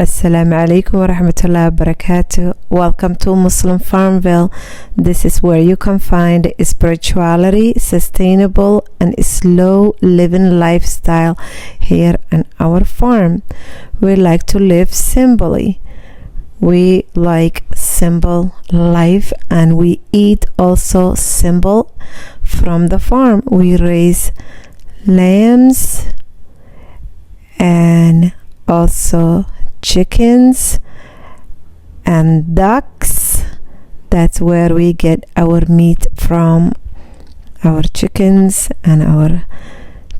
Assalamu alaikum wa rahmatullahi wa barakatuh. Welcome to Muslim Farmville. This is where you can find spirituality, sustainable, and slow living lifestyle here on our farm. We like to live simply. We like simple life, and we eat also simple from the farm. We raise lambs and also chickens and ducks. That's where we get our meat from, our chickens and our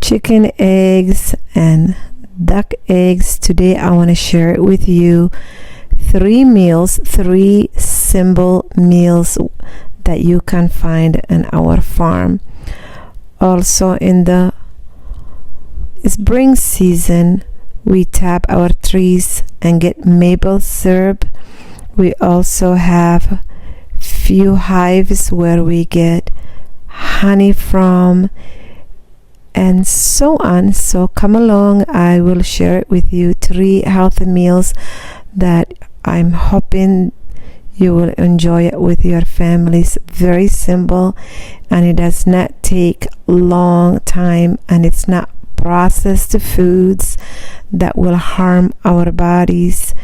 chicken eggs and duck eggs. Today I want to share with you three simple meals that you can find in our farm. Also in the spring season, we tap our trees and get maple syrup. We also have few hives where we get honey from, and so on. So come along, I will share it with you, three healthy meals that I'm hoping you will enjoy it with your families. Very simple, and it does not take long time, and it's not processed foods that will harm our bodies.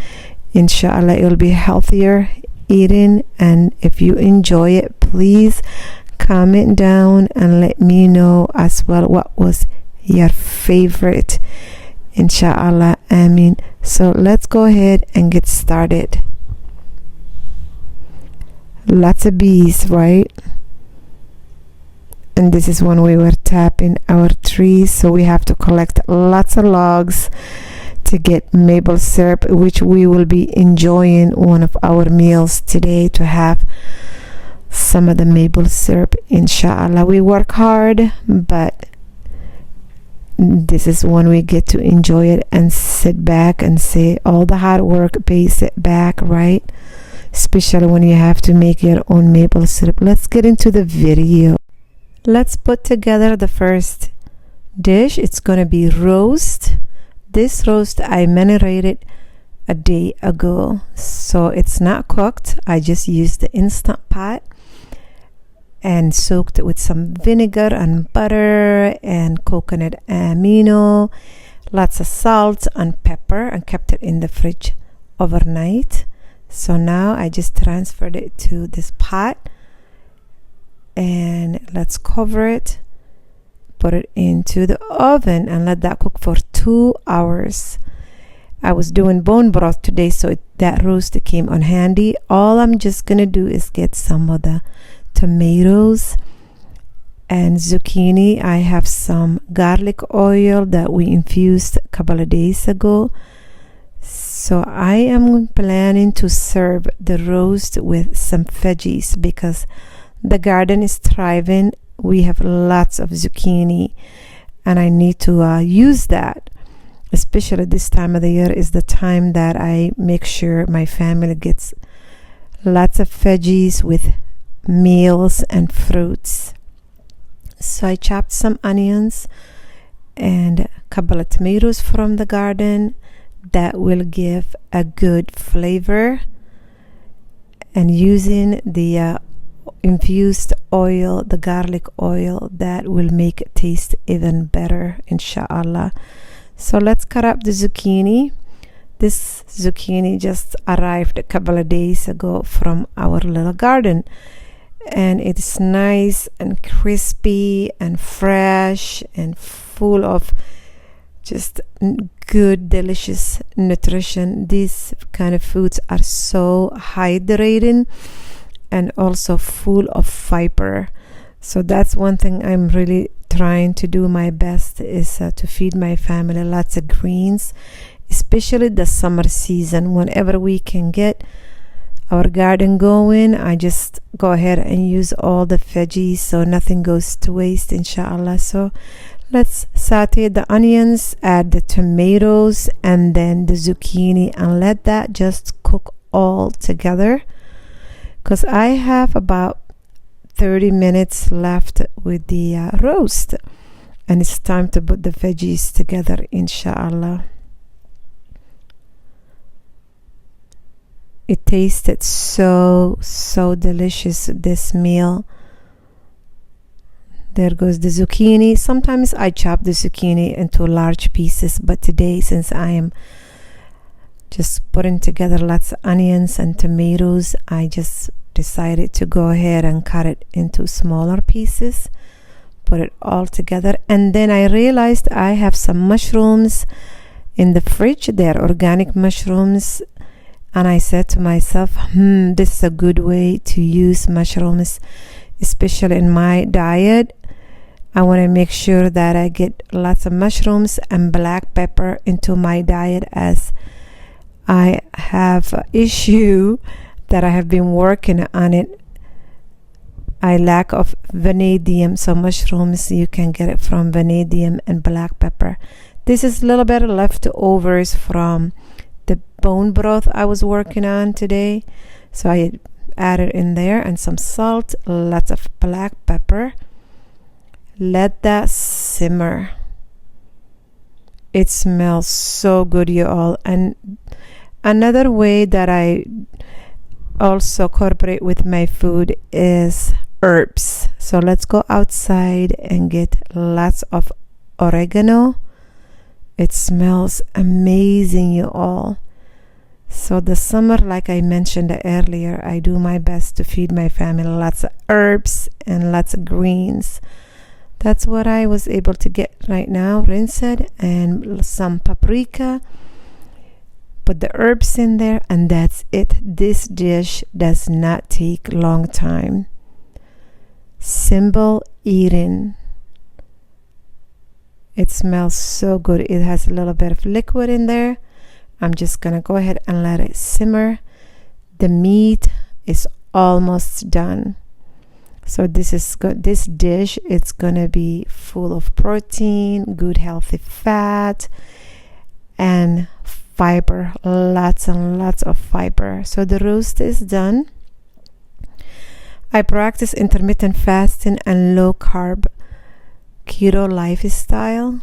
Inshallah, it will be healthier eating. And if you enjoy it, please comment down and let me know as well what was your favorite. Inshallah, Ameen. So let's go ahead and get started. Lots of bees, right? And this is when we were tapping our trees, so we have to collect lots of logs to get maple syrup, which we will be enjoying one of our meals today, to have some of the maple syrup. Inshallah, we work hard, but this is when we get to enjoy it and sit back and say all the hard work pays it back, right? Especially when you have to make your own maple syrup. Let's get into the video. Let's put together the first dish. It's going to be roast. This roast I marinated a day ago, so it's not cooked. I just used the Instant Pot and soaked it with some vinegar and butter and coconut amino, lots of salt and pepper, and kept it in the fridge overnight. So now I just transferred it to this pot, and let's cover it, put it into the oven, and let that cook for 2 hours. I was doing bone broth today, so that roast came on handy. All I'm just gonna do is get some of the tomatoes and zucchini. I have some garlic oil that we infused a couple of days ago. So I am planning to serve the roast with some veggies because the garden is thriving. We have lots of zucchini, and I need to use that. Especially this time of the year is the time that I make sure my family gets lots of veggies with meals and fruits. So I chopped some onions and a couple of tomatoes from the garden that will give a good flavor, and using the infused oil, the garlic oil, that will make it taste even better, inshallah. So let's cut up the zucchini. This zucchini just arrived a couple of days ago from our little garden, and it's nice and crispy and fresh and full of just good, delicious nutrition. These kind of foods are so hydrating and also full of fiber. So that's one thing I'm really trying to do my best, is to feed my family lots of greens, especially the summer season. Whenever we can get our garden going, I just go ahead and use all the veggies so nothing goes to waste, inshallah. So let's saute the onions, add the tomatoes and then the zucchini, and let that just cook all together, because I have about 30 minutes left with the roast, and it's time to put the veggies together, inshallah. It tasted so delicious, this meal. There goes the zucchini. Sometimes I chop the zucchini into large pieces, but today, since I am just putting together lots of onions and tomatoes, I just decided to go ahead and cut it into smaller pieces, put it all together. And then I realized I have some mushrooms in the fridge. They're organic mushrooms, and I said to myself, this is a good way to use mushrooms, especially in my diet. I want to make sure that I get lots of mushrooms and black pepper into my diet, as I have an issue that I have been working on it. I lack of vanadium, so mushrooms, you can get it from vanadium and black pepper. This is a little bit of leftovers from the bone broth I was working on today, so I added in there, and some salt, lots of black pepper. Let that simmer. It smells so good, you all. And another way that I also incorporate with my food is herbs. So let's go outside and get lots of oregano. It smells amazing, you all. So the summer, like I mentioned earlier, I do my best to feed my family lots of herbs and lots of greens. That's what I was able to get right now. Rinse it, and some paprika. Put the herbs in there, and that's it. This dish does not take long time. Simple eating. It smells so good. It has a little bit of liquid in there. I'm just gonna go ahead and let it simmer. The meat is almost done. So this is good. This dish, it's gonna be full of protein, good healthy fat, and fiber. Lots and lots of fiber. So the roast is done. I practice intermittent fasting and low carb keto lifestyle.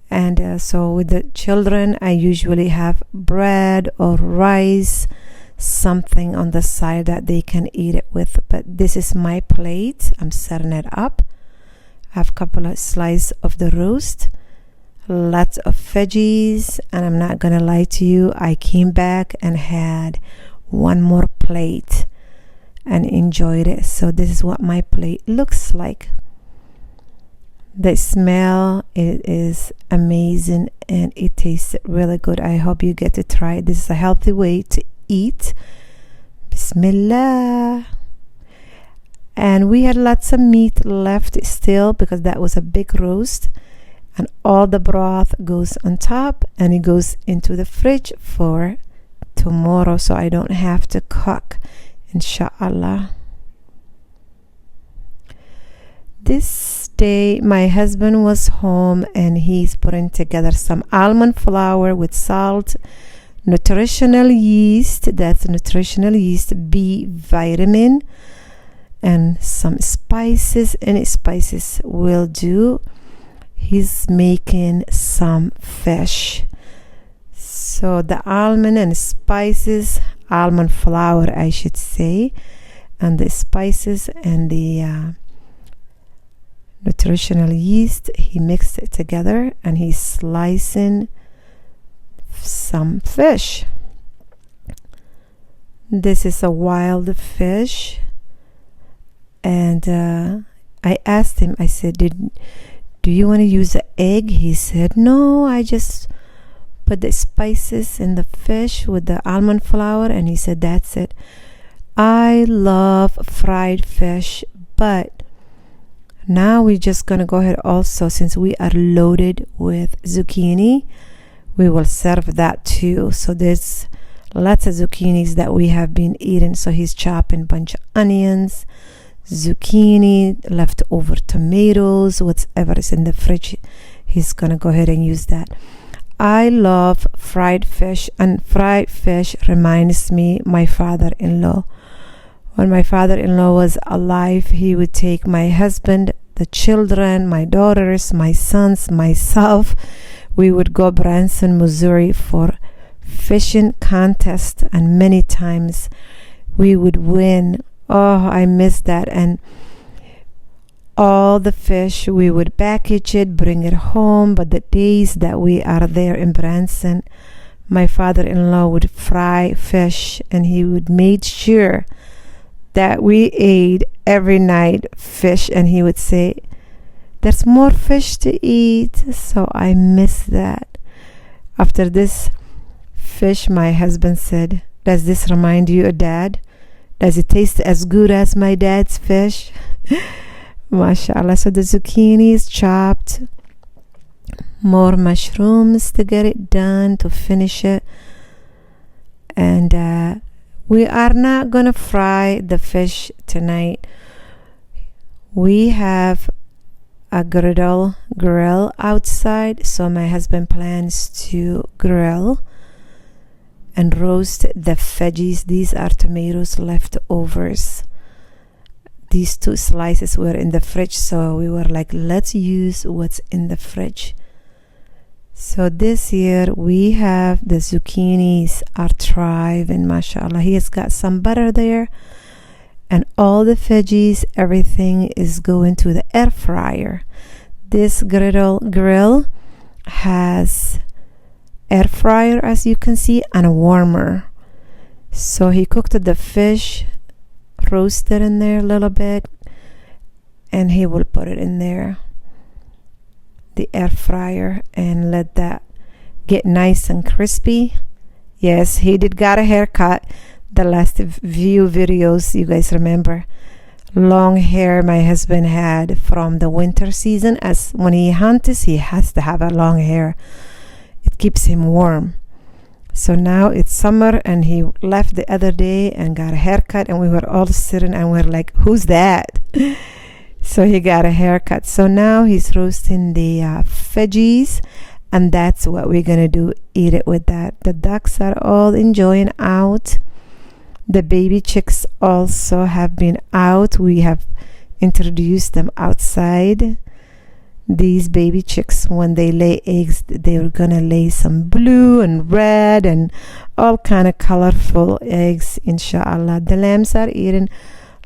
And so with the children, I usually have bread or rice, something on the side that they can eat it with. But this is my plate. I'm setting it up. I have a couple of slices of the roast, lots of veggies, and I'm not gonna lie to you, I came back and had one more plate and enjoyed it. So this is what my plate looks like. The smell, it is amazing, and it tastes really good. I hope you get to try it. This is a healthy way to eat. Bismillah. And we had lots of meat left still, because that was a big roast, and all the broth goes on top, and it goes into the fridge for tomorrow, so I don't have to cook, inshallah. This day my husband was home, and he's putting together some almond flour with salt, nutritional yeast, that's nutritional yeast, B vitamin, and some spices. Any spices will do. He's making some fish. So the almond and spices, almond flour I should say, and the spices and the nutritional yeast, he mixed it together, and he's slicing some fish. This is a wild fish, and I asked him, I said, do you want to use an egg? He said, no, I just put the spices in the fish with the almond flour, and he said, that's it. I love fried fish, but now we're just gonna go ahead also, since we are loaded with zucchini, we will serve that too. So there's lots of zucchinis that we have been eating. So he's chopping a bunch of onions, zucchini, leftover tomatoes, whatever is in the fridge, he's gonna go ahead and use that. I love fried fish, and fried fish reminds me my father-in-law. When my father-in-law was alive, he would take my husband, the children, my daughters, my sons, myself. We would go Branson, Missouri for fishing contest, and many times we would win. Oh, I miss that. And all the fish, we would package it, bring it home. But the days that we are there in Branson, my father-in-law would fry fish, and he would make sure that we ate every night fish, and he would say, there's more fish to eat. So I miss that. After this fish, my husband said, does this remind you of Dad? Does it taste as good as my dad's fish? MashaAllah. So the zucchini is chopped. More mushrooms to get it done, to finish it. And we are not gonna fry the fish tonight. We have a grill outside, so my husband plans to grill and roast the veggies. These are tomatoes leftovers. These 2 slices were in the fridge, so we were like, let's use what's in the fridge. So this year we have the zucchinis are thriving, mashallah. He has got some butter there, and all the veggies, everything is going to the air fryer. This grill has air fryer, as you can see, and a warmer. So he cooked the fish, roasted in there a little bit, and he will put it in there, the air fryer, and let that get nice and crispy. Yes, he did got a haircut. The last few videos, you guys remember, long hair my husband had from the winter season. As when he hunts, he has to have a long hair. It keeps him warm. So now it's summer, and he left the other day and got a haircut, and we were all sitting and we're like, who's that? So he got a haircut. So now he's roasting the veggies, and that's what we're gonna do, eat it with that. The ducks are all enjoying out. The baby chicks also have been out. We have introduced them outside. These baby chicks, when they lay eggs, they're gonna lay some blue and red and all kind of colorful eggs, inshallah. The lambs are eating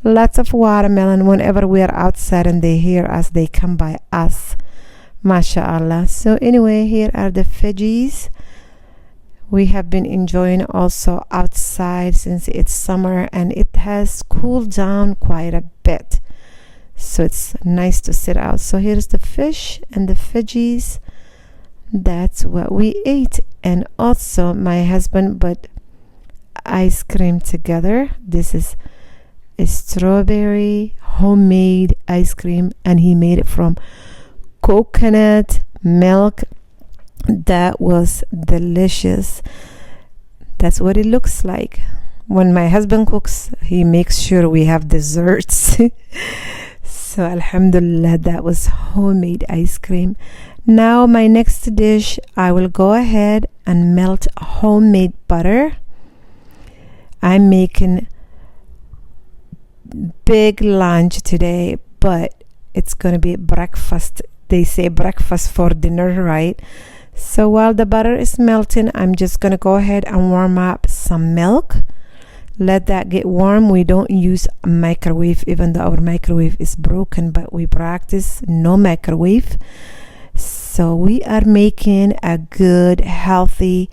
lots of watermelon. Whenever we are outside and they hear us, they come by us, mashallah. So anyway, here are the veggies. We have been enjoying also outside since it's summer, and it has cooled down quite a bit. So it's nice to sit out. So here's the fish and the veggies. That's what we ate. And also my husband put ice cream together. This is a strawberry homemade ice cream, and he made it from coconut milk. That was delicious. That's what it looks like. When my husband cooks, he makes sure we have desserts. So alhamdulillah, that was homemade ice cream. Now my next dish, I will go ahead and melt homemade butter. I'm making big lunch today, but it's gonna be breakfast. They say breakfast for dinner, right? So while the butter is melting, I'm just gonna go ahead and warm up some milk. Let that get warm. We don't use a microwave, even though our microwave is broken, but we practice no microwave. So we are making a good healthy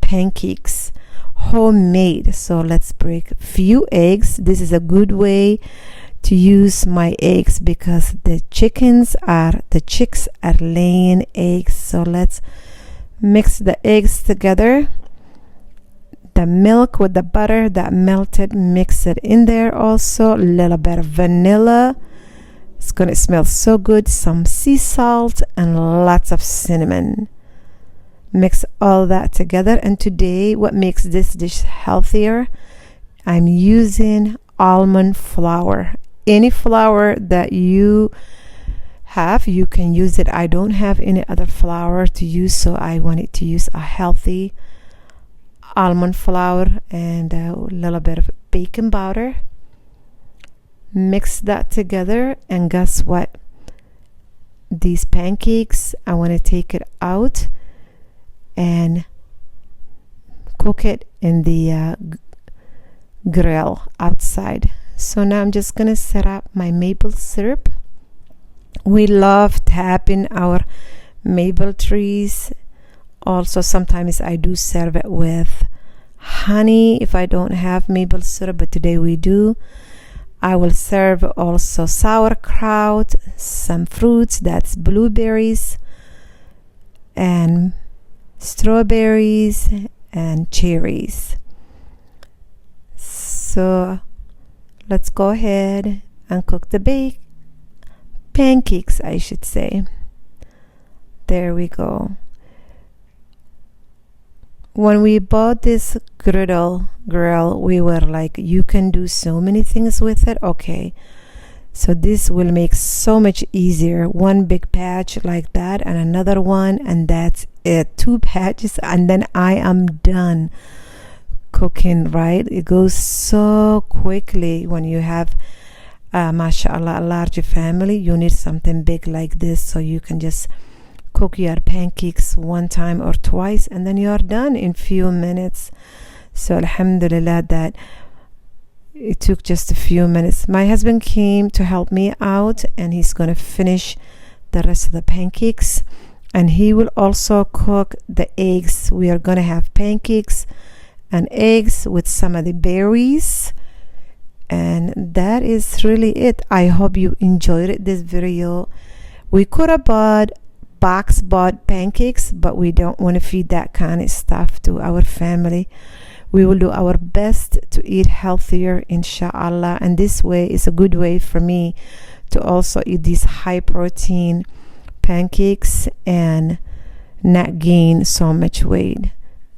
pancakes, homemade. So let's break a few eggs. This is a good way to use my eggs because the chicks are laying eggs. So let's mix the eggs together. The milk with the butter that melted, mix it in there. Also a little bit of vanilla. It's gonna smell so good. Some sea salt and lots of cinnamon. Mix all that together. And today, what makes this dish healthier, I'm using almond flour. Any flour that you have, you can use it. I don't have any other flour to use, so I wanted to use a healthy almond flour and a little bit of baking powder. Mix that together, and guess what? These pancakes, I want to take it out and cook it in the grill outside. So now I'm just gonna set up my maple syrup. We love tapping our maple trees. Also, sometimes I do serve it with honey if I don't have maple syrup, but today we do. I will serve also sauerkraut, some fruits, that's blueberries and strawberries and cherries. So let's go ahead and cook the pancakes, I should say. There we go. When we bought this grill, we were like, you can do so many things with it. Okay, so this will make so much easier. One big patch like that and another one, and that's it. 2 patches and then I am done cooking, right? It goes so quickly when you have mashallah, a large family. You need something big like this so you can just cook your pancakes 1 time or twice and then you are done in few minutes. So alhamdulillah that it took just a few minutes. My husband came to help me out and he's gonna finish the rest of the pancakes, and he will also cook the eggs. We are gonna have pancakes and eggs with some of the berries, and that is really it. I hope you enjoyed this video. We could have bought pancakes, but we don't want to feed that kind of stuff to our family. We will do our best to eat healthier, inshallah, and this way is a good way for me to also eat these high protein pancakes and not gain so much weight.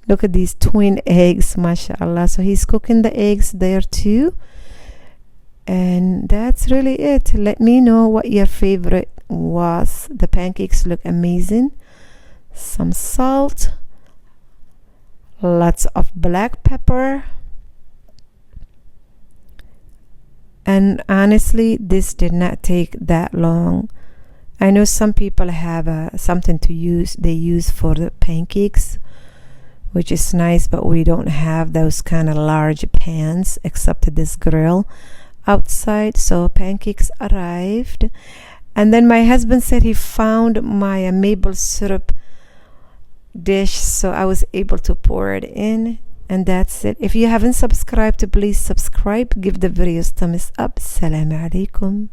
Look at these twin eggs, mashallah. So he's cooking the eggs there too, and that's really it. Let me know what your favorite was. The pancakes look amazing. Some salt, lots of black pepper, and honestly this did not take that long. I know some people have something to use they use for the pancakes, which is nice, but we don't have those kind of large pans except this grill outside. So pancakes arrived, and then my husband said he found my maple syrup dish, so I was able to pour it in, and that's it. If you haven't subscribed, please subscribe, give the videos thumbs up. Assalamu alaikum.